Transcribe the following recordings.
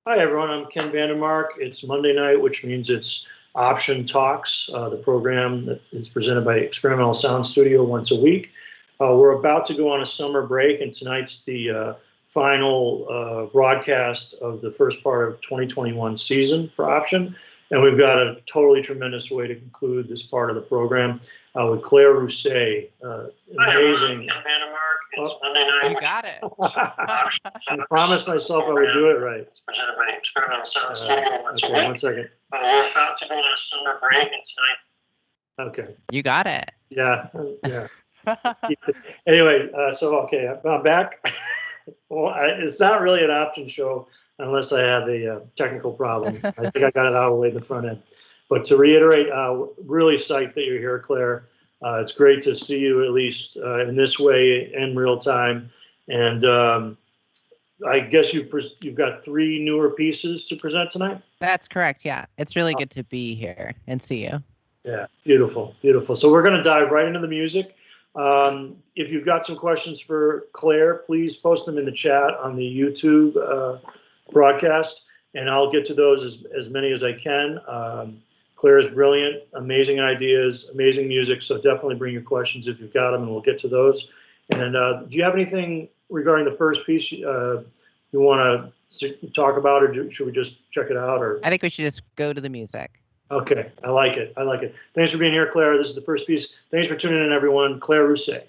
Hi, everyone. I'm Ken Vandermark. It's Monday night, which means it's Option Talks, the program that is presented by Experimental Sound Studio once a week. We're about to go on a summer break, and tonight's the final broadcast of the first part of 2021 season for Option. And we've got a totally tremendous way to conclude this part of the program with Claire Rousay. Amazing. Ken Vandermark. It's Monday night. You got it. I promised myself I would do it right. It's presented by Experimental Sound Studio once a Okay, week. 1 second. We're about to go on a summer break, and tonight. Okay. You got it. Yeah. Anyway, okay, I'm back. Well, it's not really an option show unless I have a technical problem. I think I got it out of the way in the front end. But to reiterate, really psyched that you're here, Claire. It's great to see you at least in this way in real time. And I guess you've got 3 newer pieces to present tonight? That's correct, yeah. It's really good to be here and see you. Yeah, beautiful, beautiful. So we're going to dive right into the music. If you've got some questions for Claire, please post them in the chat on the YouTube broadcast, and I'll get to those as many as I can. Claire is brilliant, amazing ideas, amazing music, so definitely bring your questions if you've got them, and we'll get to those. And do you have anything regarding the first piece you want to talk about, or should we just check it out? Or I think we should just go to the music. Okay, I like it. I like it. Thanks for being here, Claire. This is the first piece. Thanks for tuning in, everyone. Claire Rousay.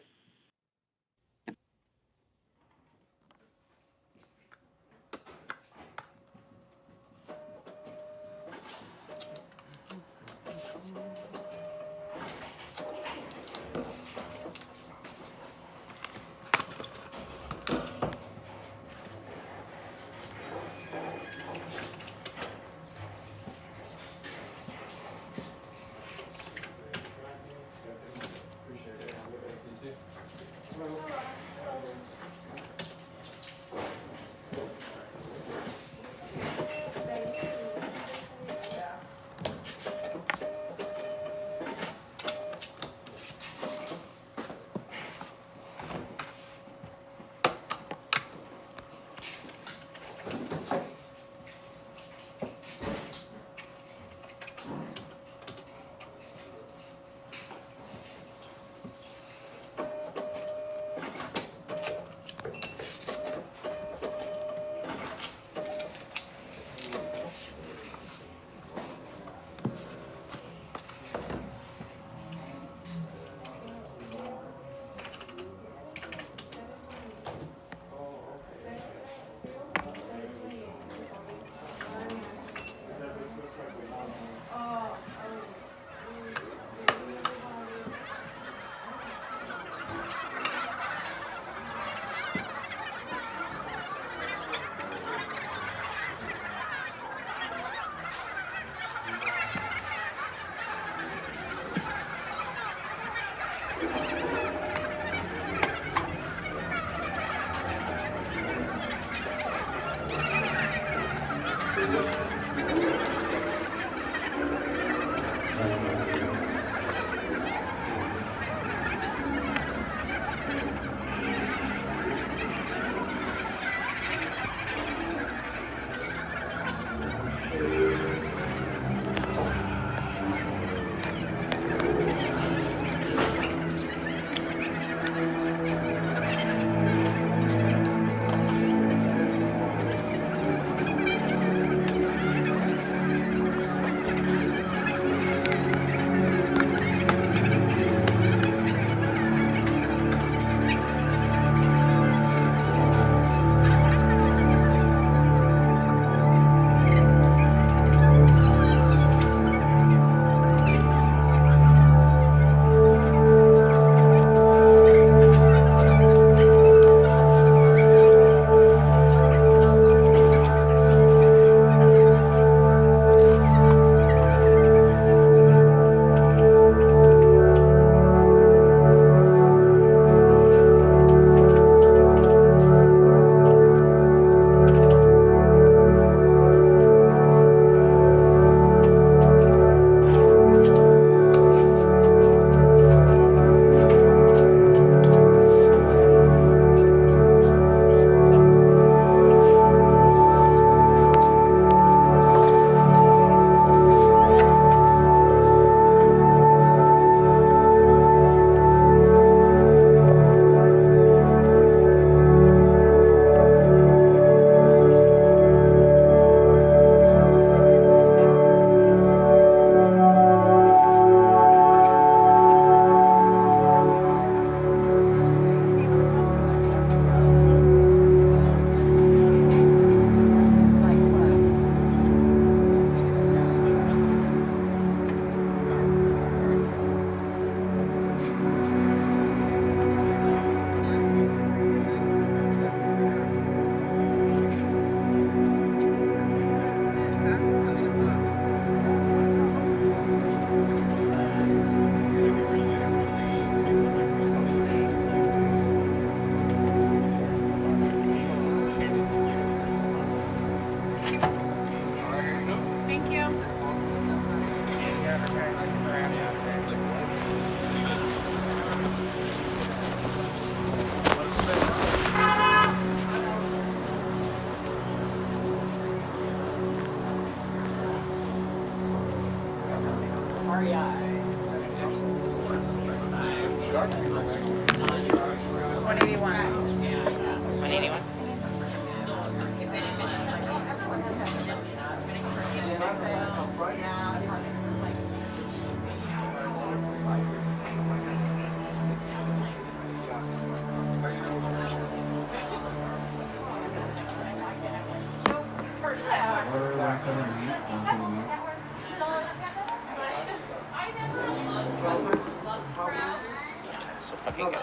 181. So fucking good.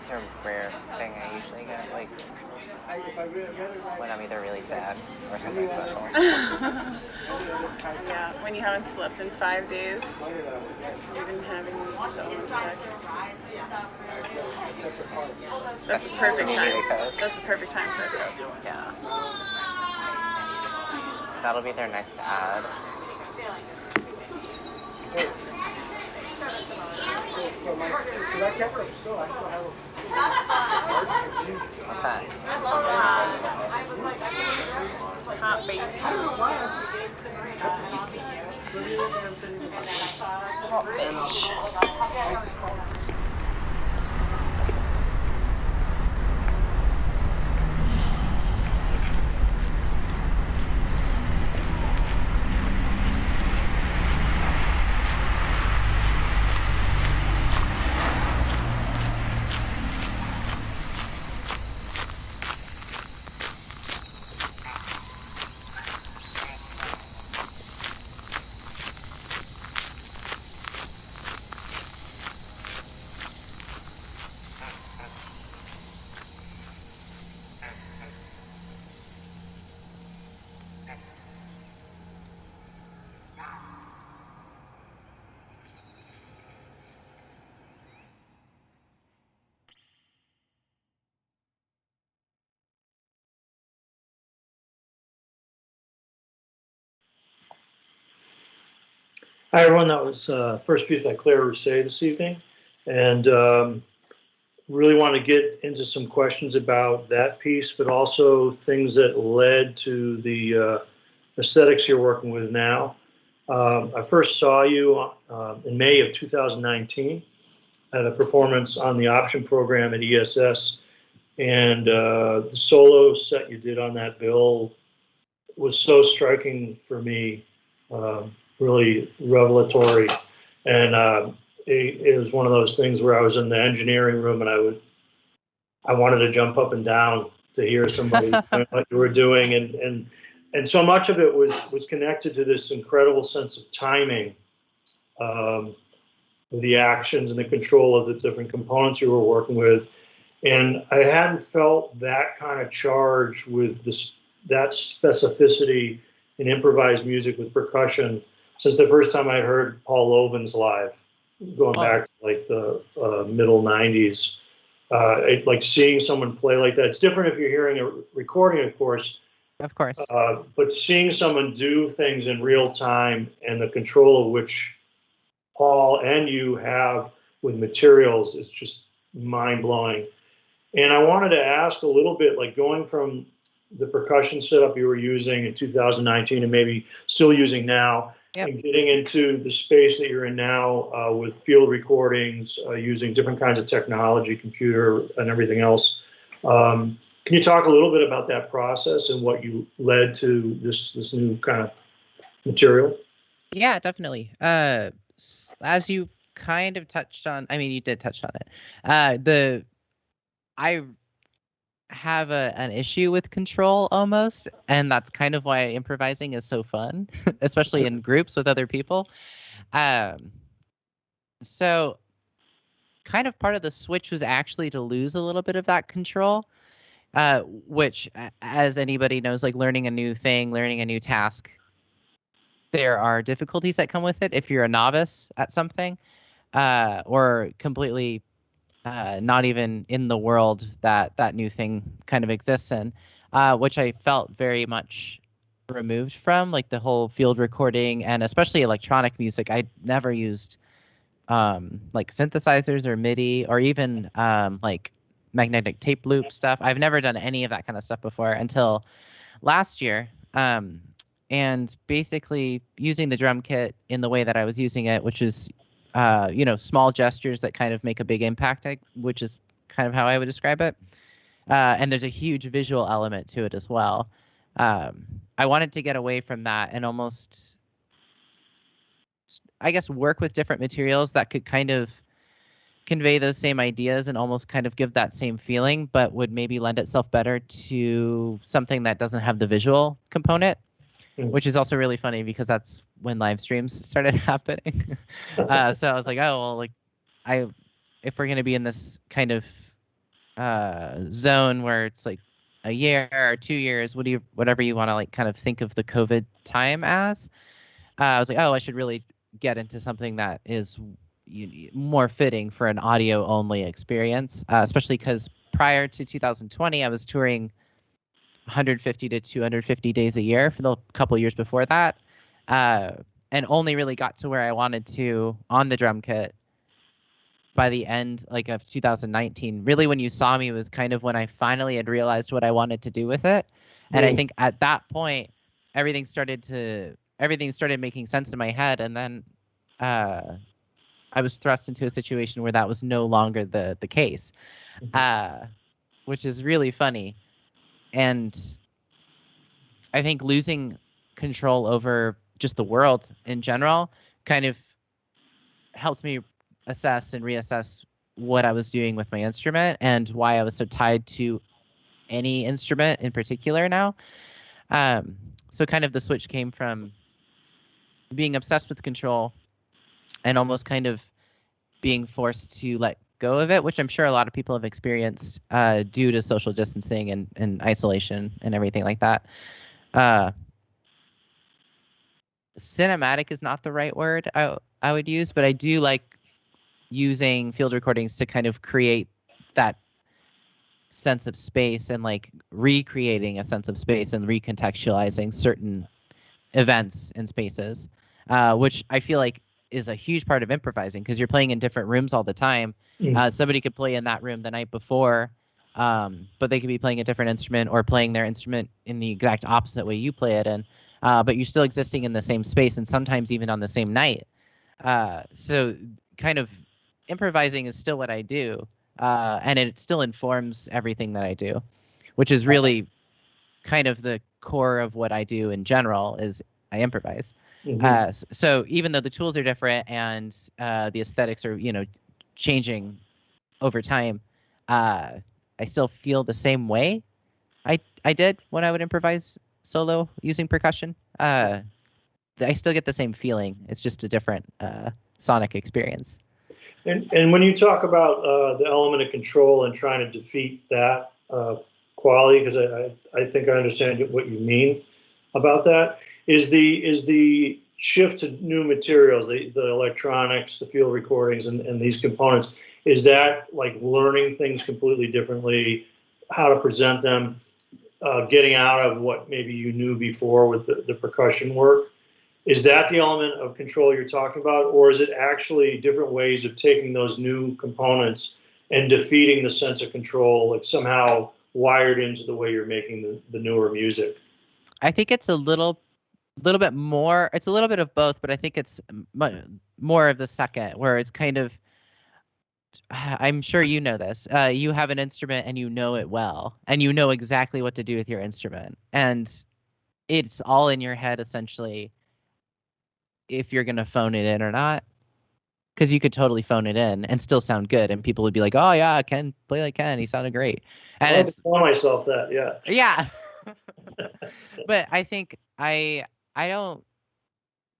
It's a rare thing I usually get, like when I'm either really sad or something special. Yeah, when you haven't slept in 5 days, you've been having so much sex. That's the perfect time. That's the perfect time for a Coke. Yeah. That'll be their next ad. What's that? Hot baby. Hot bitch. Hi, everyone. That was first piece by Claire Rousay this evening. And really want to get into some questions about that piece, but also things that led to the aesthetics you're working with now. I first saw you in May of 2019 at a performance on the option program at ESS. And the solo set you did on that bill was so striking for me, really revelatory. And it was one of those things where I was in the engineering room and I wanted to jump up and down to hear somebody doing what you were doing. And so much of it was connected to this incredible sense of timing, the actions and the control of the different components you were working with. And I hadn't felt that kind of charge with that specificity in improvised music with percussion since the first time I heard Paul Lovin's live, going back to like the middle 90s. Like seeing someone play like that. It's different if you're hearing a recording, of course. Of course. But seeing someone do things in real time and the control of which Paul and you have with materials is just mind-blowing. And I wanted to ask a little bit, like going from the percussion setup you were using in 2019 and maybe still using now, yep, and getting into the space that you're in now with field recordings, using different kinds of technology, computer and everything else. Can you talk a little bit about that process and what you led to this new kind of material? Yeah, definitely. As you kind of touched on, I mean, you did touch on it. I have an issue with control almost, and that's kind of why improvising is so fun, especially in groups with other people. So kind of part of the switch was actually to lose a little bit of that control, which, as anybody knows, like learning a new thing, learning a new task, there are difficulties that come with it if you're a novice at something, or completely not even in the world that new thing kind of exists in, which I felt very much removed from, like the whole field recording and especially electronic music. I never used like synthesizers or MIDI or even like magnetic tape loop stuff. I've never done any of that kind of stuff before until last year. and basically using the drum kit in the way that I was using it, which is, small gestures that kind of make a big impact, which is kind of how I would describe it. And there's a huge visual element to it as well. I wanted to get away from that and almost, I guess, work with different materials that could kind of convey those same ideas and almost kind of give that same feeling, but would maybe lend itself better to something that doesn't have the visual component, which is also really funny because that's when live streams started happening. So I was like, oh, well, like if we're going to be in this kind of zone where it's like a year or 2 years, whatever you want to like kind of think of the COVID time as, I was like, oh, I should really get into something that is more fitting for an audio only experience, especially because prior to 2020, I was touring 150 to 250 days a year for the couple years before that, and only really got to where I wanted to on the drum kit by the end of 2019. Really, when you saw me was kind of when I finally had realized what I wanted to do with it. And I think at that point, everything started making sense in my head. And then I was thrust into a situation where that was no longer the case, which is really funny. And I think losing control over just the world in general kind of helps me assess and reassess what I was doing with my instrument and why I was so tied to any instrument in particular now. So kind of the switch came from being obsessed with control and almost kind of being forced to let go of it, which I'm sure a lot of people have experienced due to social distancing and isolation and everything like that. Cinematic is not the right word I would use, but I do like using field recordings to kind of create that sense of space and like recreating a sense of space and recontextualizing certain events and spaces, which I feel like is a huge part of improvising because you're playing in different rooms all the time. Somebody could play in that room the night before, but they could be playing a different instrument or playing their instrument in the exact opposite way you play it in, but you're still existing in the same space and sometimes even on the same night. So kind of improvising is still what I do, and it still informs everything that I do, which is really kind of the core of what I do in general is I improvise. So even though the tools are different and the aesthetics are, changing over time, I still feel the same way I did when I would improvise solo using percussion. I still get the same feeling. It's just a different sonic experience. And when you talk about the element of control and trying to defeat that quality, because I think I understand what you mean about that, is the shift to new materials, the electronics, the field recordings, and these components, is that like learning things completely differently, how to present them, getting out of what maybe you knew before with the percussion work? Is that the element of control you're talking about, or is it actually different ways of taking those new components and defeating the sense of control, like somehow wired into the way you're making the newer music? I think it's a little bit more. It's a little bit of both, but I think it's more of the second, where it's kind of. I'm sure you know this. You have an instrument and you know it well, and you know exactly what to do with your instrument, and it's all in your head essentially. If you're gonna phone it in or not, because you could totally phone it in and still sound good, and people would be like, "Oh yeah, Ken play like Ken. He sounded great." And I tell myself that, yeah. But I think I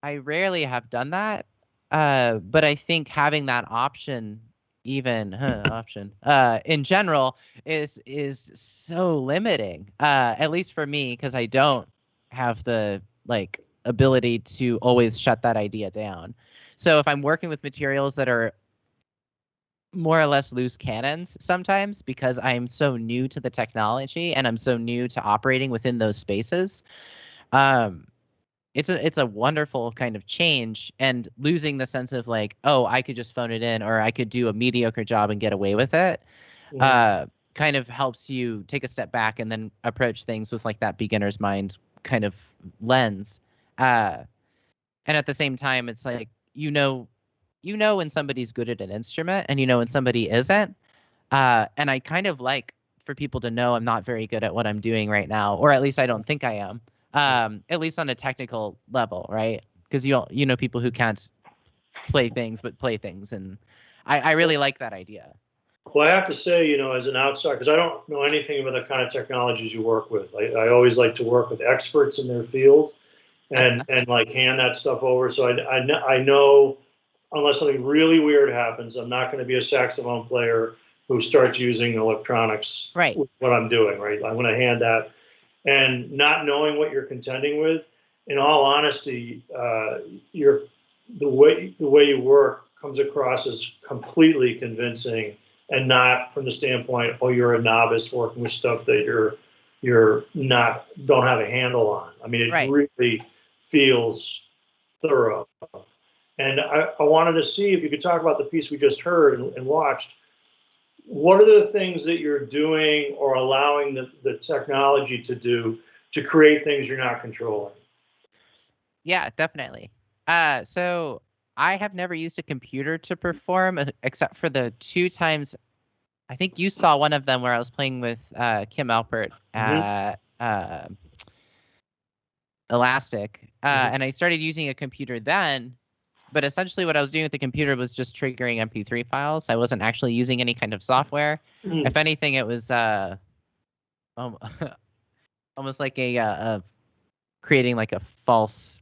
rarely have done that. But I think having that option, in general, is so limiting. At least for me, because I don't have the ability to always shut that idea down. So if I'm working with materials that are more or less loose cannons sometimes, because I'm so new to the technology and I'm so new to operating within those spaces, it's a wonderful kind of change, and losing the sense of I could just phone it in or I could do a mediocre job and get away with it. kind of helps you take a step back and then approach things with like that beginner's mind kind of lens. And at the same time, it's like, when somebody's good at an instrument and when somebody isn't. And I kind of like for people to know I'm not very good at what I'm doing right now, or at least I don't think I am, at least on a technical level, right? Because you know people who can't play things but play things, and I really like that idea. Well, I have to say, as an outsider, because I don't know anything about the kind of technologies you work with. I always like to work with experts in their field, and like hand that stuff over. So I know, unless something really weird happens, I'm not going to be a saxophone player who starts using electronics. Right. With what I'm doing, right? I'm going to hand that, and not knowing what you're contending with. In all honesty, the way you work comes across as completely convincing, and not from the standpoint, oh, you're a novice working with stuff that you're not, don't have a handle on. I mean, it Right. really feels thorough. And I wanted to see if you could talk about the piece we just heard and watched. What are the things that you're doing or allowing the technology to do to create things you're not controlling? Yeah, definitely. So I have never used a computer to perform, except for the 2 times. I think you saw one of them where I was playing with Kim Alpert at Elastic, and I started using a computer then. But essentially, what I was doing with the computer was just triggering MP3 files. I wasn't actually using any kind of software. If anything, it was almost like a creating like a false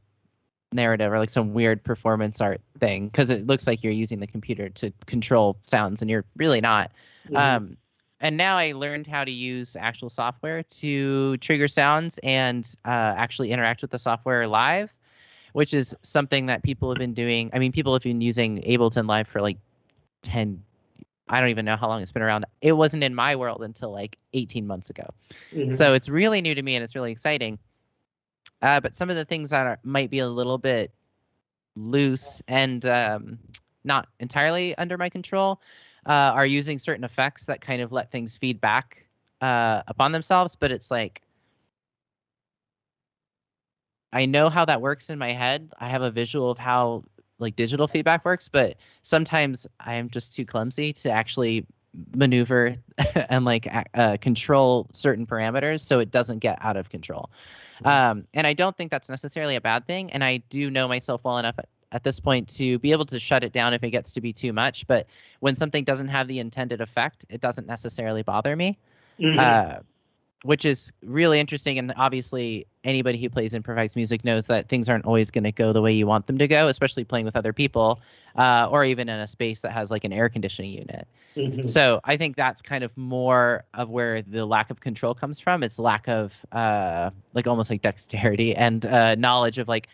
narrative or like some weird performance art thing, because it looks like you're using the computer to control sounds and you're really not. And now I learned how to use actual software to trigger sounds and actually interact with the software live, which is something that people have been doing. I mean, people have been using Ableton Live for like 10, I don't even know how long it's been around. It wasn't in my world until like 18 months ago. So it's really new to me and it's really exciting. But some of the things that might be a little bit loose and not entirely under my control are using certain effects that kind of let things feed back upon themselves. But it's like, I know how that works in my head. I have a visual of how like digital feedback works, but sometimes I am just too clumsy to actually maneuver and like control certain parameters so it doesn't get out of control. And I don't think that's necessarily a bad thing. And I do know myself well enough at this point to be able to shut it down if it gets to be too much. But when something doesn't have the intended effect, it doesn't necessarily bother me. Which is really interesting. And obviously anybody who plays improvised music knows that things aren't always going to go the way you want them to go, especially playing with other people or even in a space that has like an air conditioning unit. So I think that's kind of more of where the lack of control comes from. It's lack of like almost like dexterity and knowledge of like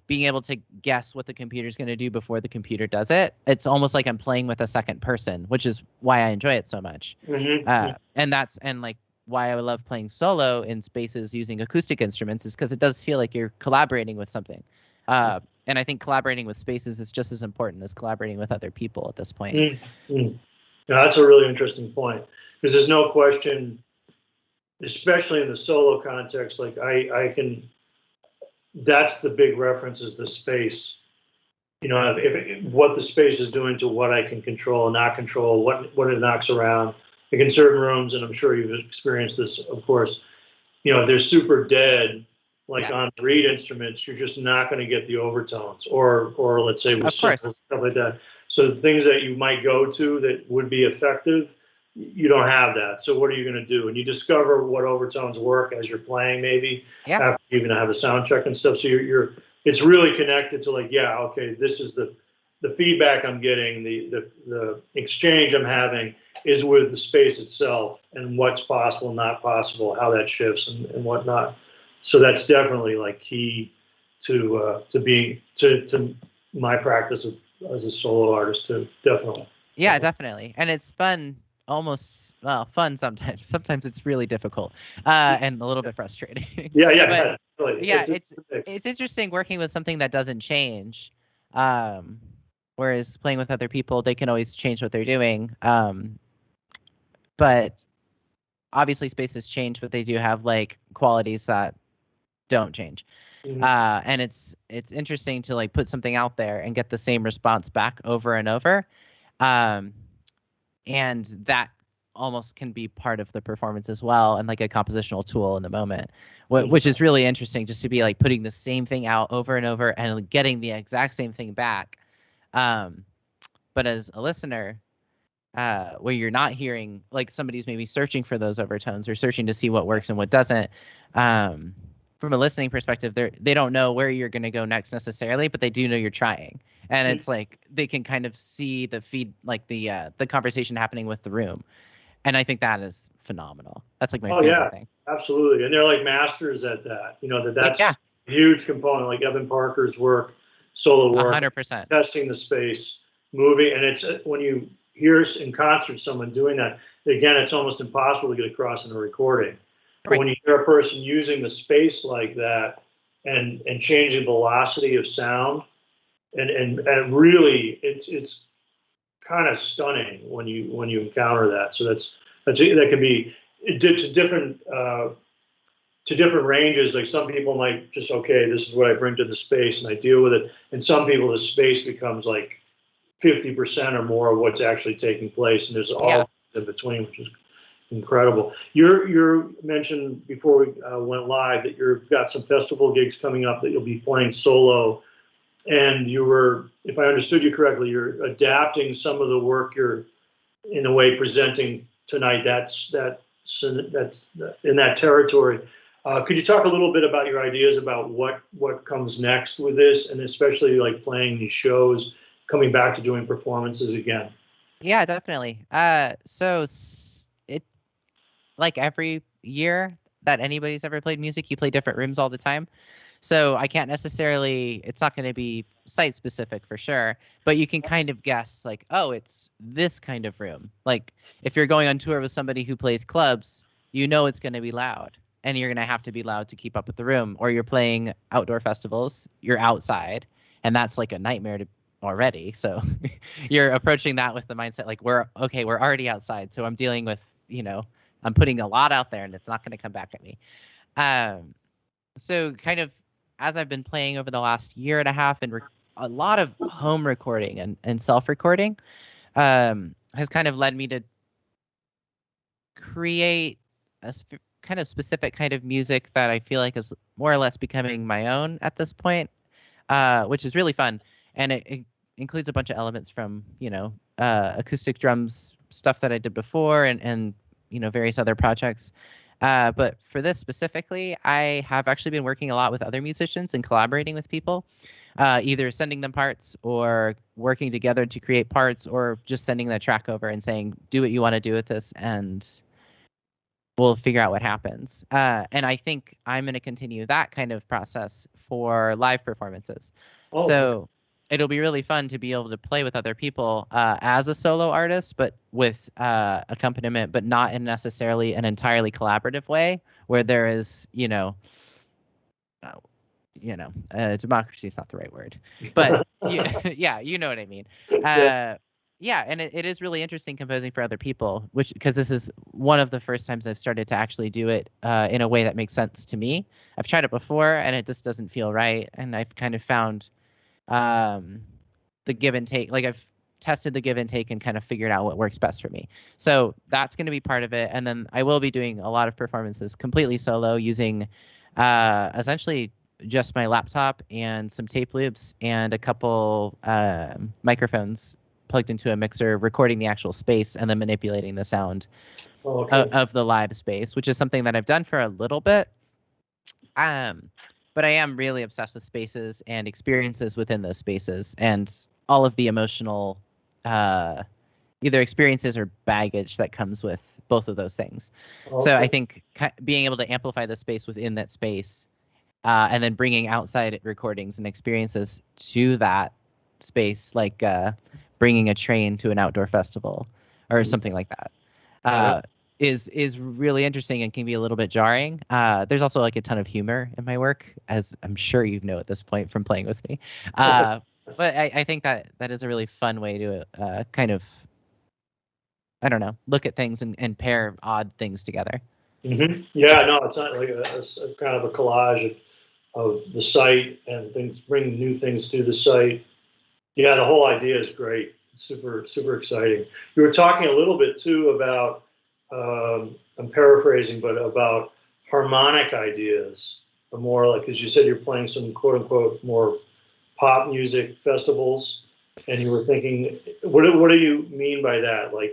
being able to guess what the computer's going to do before the computer does it. It's almost like I'm playing with a second person, which is why I enjoy it so much. And like why I love playing solo in spaces using acoustic instruments is because it does feel like you're collaborating with something. And I think collaborating with spaces is just as important as collaborating with other people at this point. Yeah, that's a really interesting point, because there's no question, especially in the solo context, like I can, that's the big reference is the space. What the space is doing to what I can control and not control, what it knocks around. Like in certain rooms, and I'm sure you've experienced this, of course, if they're super dead, like on reed instruments, you're just not going to get the overtones, or let's say with stuff like that. So the things that you might go to that would be effective, you don't have that. So what are you going to do? And you discover what overtones work as you're playing, maybe after you even have a sound check and stuff. So it's really connected to like, okay, this is the feedback I'm getting, the exchange I'm having is with the space itself and what's possible, not possible, how that shifts and whatnot. So that's definitely like key to my practice as a solo artist too. Definitely. Yeah, definitely. And it's fun, fun sometimes. Sometimes it's really difficult and a little bit frustrating. Yeah. It's interesting working with something that doesn't change. Whereas playing with other people, they can always change what they're doing. But obviously spaces change, but they do have like qualities that don't change. Mhm. And it's interesting to like put something out there and get the same response back over and over. And that almost can be part of the performance as well, and like a compositional tool in the moment, which is really interesting, just to be like putting the same thing out over and over and getting the exact same thing back. But as a listener, where you're not hearing, like somebody's maybe searching for those overtones or searching to see what works and what doesn't. From a listening perspective, they don't know where you're going to go next necessarily, but they do know you're trying. And it's like they can kind of see the feed, like the conversation happening with the room. And I think that is phenomenal. That's like my favorite thing. Absolutely. And they're like masters at that. You know, that's Yeah. a huge component, like Evan Parker's work, solo work, 100%. testing the space, moving. And it's when you hear in concert someone doing that, again, it's almost impossible to get across in a recording. But when you hear a person using the space like that and changing velocity of sound, and really it's kind of stunning when you encounter that. So that can be to different ranges. Like some people might just, okay, this is what I bring to the space and I deal with it. And some people, the space becomes like 50% or more of what's actually taking place, and there's all in between, which is incredible. You mentioned before we went live that you've got some festival gigs coming up that you'll be playing solo, and you were, if I understood you correctly, you're adapting some of the work you're in a way presenting tonight. That's in that territory. Could you talk a little bit about your ideas about what comes next with this, and especially like playing these shows, coming back to doing performances again? Yeah, definitely. So it, like every year that anybody's ever played music, you play different rooms all the time. So I can't necessarily, it's not going to be site specific for sure, but you can kind of guess like, oh, it's this kind of room. Like if you're going on tour with somebody who plays clubs, you know it's going to be loud and you're going to have to be loud to keep up with the room. Or you're playing outdoor festivals, you're outside, and that's like a nightmare to already. So you're approaching that with the mindset like, we're already outside. So I'm dealing with, I'm putting a lot out there and it's not going to come back at me. So kind of as I've been playing over the last year and a half and a lot of home recording and self-recording has kind of led me to create a kind of specific kind of music that I feel like is more or less becoming my own at this point, which is really fun. And it includes a bunch of elements from, acoustic drums, stuff that I did before and various other projects. But for this specifically, I have actually been working a lot with other musicians and collaborating with people, either sending them parts or working together to create parts, or just sending the track over and saying, do what you want to do with this and we'll figure out what happens. And I think I'm going to continue that kind of process for live performances. So it'll be really fun to be able to play with other people as a solo artist, but with accompaniment, but not in necessarily an entirely collaborative way where there is, democracy is not the right word, but yeah, you know what I mean. Yeah, and it is really interesting composing for other people, because this is one of the first times I've started to actually do it in a way that makes sense to me. I've tried it before and it just doesn't feel right, and I've kind of found the give and take, like I've tested the give and take and kind of figured out what works best for me. So that's going to be part of it. And then I will be doing a lot of performances completely solo using essentially just my laptop and some tape loops and a couple microphones plugged into a mixer, recording the actual space and then manipulating the sound of the live space, which is something that I've done for a little bit. But I am really obsessed with spaces and experiences within those spaces and all of the emotional either experiences or baggage that comes with both of those things. So I think being able to amplify the space within that space and then bringing outside recordings and experiences to that space, like bringing a train to an outdoor festival or something like that, is really interesting and can be a little bit jarring. There's also like a ton of humor in my work, as I'm sure you know at this point from playing with me. But I think that is a really fun way to kind of I don't know, look at things and pair odd things together. Yeah, no, it's not like a kind of a collage of the site and things, bringing new things to the site. Yeah, the whole idea is great. Super, super exciting. You were talking a little bit too about, I'm paraphrasing, but about harmonic ideas, more like, as you said, you're playing some quote unquote more pop music festivals, and you were thinking, what do you mean by that? Like